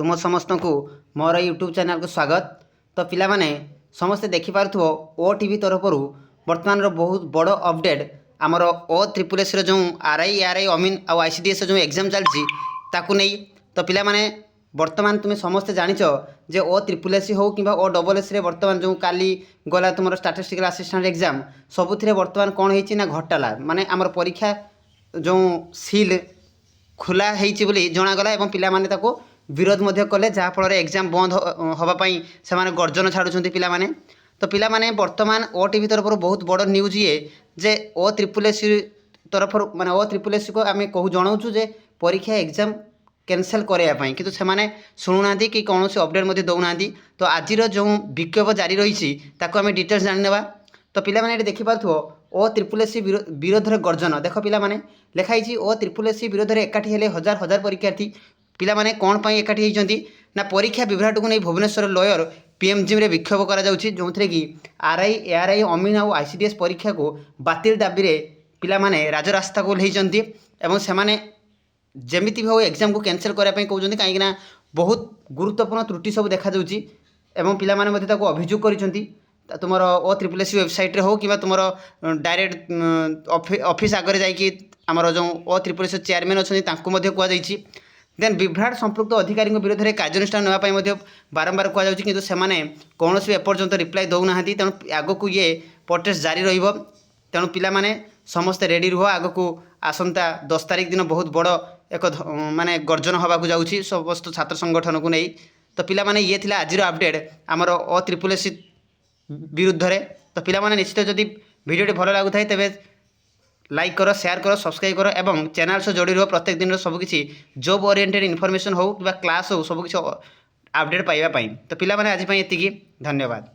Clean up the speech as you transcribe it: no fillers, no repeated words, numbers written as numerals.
तुम समस्त को मोर यूट्यूब चैनल को स्वागत। तो पिला माने समस्ते देखिपार्थो ओटीवी तरफ वर्तमान बहुत बड़ अपडेट आमर ओ ट्रिपल एस जो आरआई अमीन आउ आईसीडीएस जो एग्जाम चलती ताकू नहीं। तो पिला माने वर्तमान तुम्हें समस्ते जानिच जे ओ ट्रिपल एस हो कि ओ डबल एस वर्तमान जो काली गला तुम स्टैटिस्टिकल असिस्टेंट एग्जाम सबुथिरे वर्तमान कौन होती ना घटाला माने आमर परीक्षा जो सील खोला होती बोली जनागला और पिला माने ताको विरोध मध्य कले जहाँफल एग्जाम बंद होगापाई से गर्जन छाड़ुंट पिलाने। तो पिलाने वर्तमान ओटीवी तरफ बहुत बड़ न्यूज ये जे ओ ट्रिपल एस तरफ माने ओ ट्रिपल एस को आम कहूँ जनाऊँ जे परीक्षा एग्जाम कैंसल करने कि से शुणुना कि कौन से अपडेट दौना। तो आज जो विक्षोभ जारी रही आम डिटेल्स जाणीने। तो पिलाने देखिपार्थो ओ ट्रिपल एस विरोध में गर्जन देख पिलाने लिखाई ओ ट्रिपल एस विरोध में एकाठी हेले हजार हजार परीक्षार्थी पिला माने कौन पाई एकाठी होती ना परीक्षा विभ्राट को नहीं भुवनेश्वर लयर पीएमजी में विक्षोभ करा जो थे कि आरआई एआरआई अमीन आउ आईसीडीएस परीक्षा को बातिल दाबी में पिला माने राजरास्ता को लेइचंती एवं सेमाने जेमिति भाव एग्जाम को कैंसल करने कहते कहीं बहुत गुरुत्वपूर्ण त्रुटि सब देखा एवं पिला माने मध्ये ताको अभियोग करिसंती तुमर ओ ट्रिपल एस वेबसाइट हो कि तुमर डायरेक्ट ऑफिस आगे जाकि आमर जो ओ ट्रिपल एस चेयरमैन अच्छा कहुई देन विभ्राट संपृक्त अधिकारी विरोध में कार्यानुष्ठान नापी बारंबार कहते कौन भी एपर्यंत रिप्लाई दौना तेणु आग को ये प्रोटेस्ट जारी रेणु पिलाने समस्ते रेडी रुह आग को आसंता 10 तारिख दिन बहुत बड़ एक माने गर्जन होगा जाऊँगी समस्त छात्र संगठन को नहीं। तो पिलाने ये थिला आज अपडेट आमर ओ ट्रिपल एस विरुद्ध रे। तो पिलाने निश्चित जदि भिडियोटी भल लगुता है तेज लाइक करो शेयर करो सब्सक्राइब करो एवं चैनल से जोड़ी रहो प्रत्येक दिन सबकि जॉब ओरिएंटेड इनफॉरमेशन हो कि क्लास हो सबकि अपडेट पाइबा। तो पिलाने आज एतिकी धन्यवाद।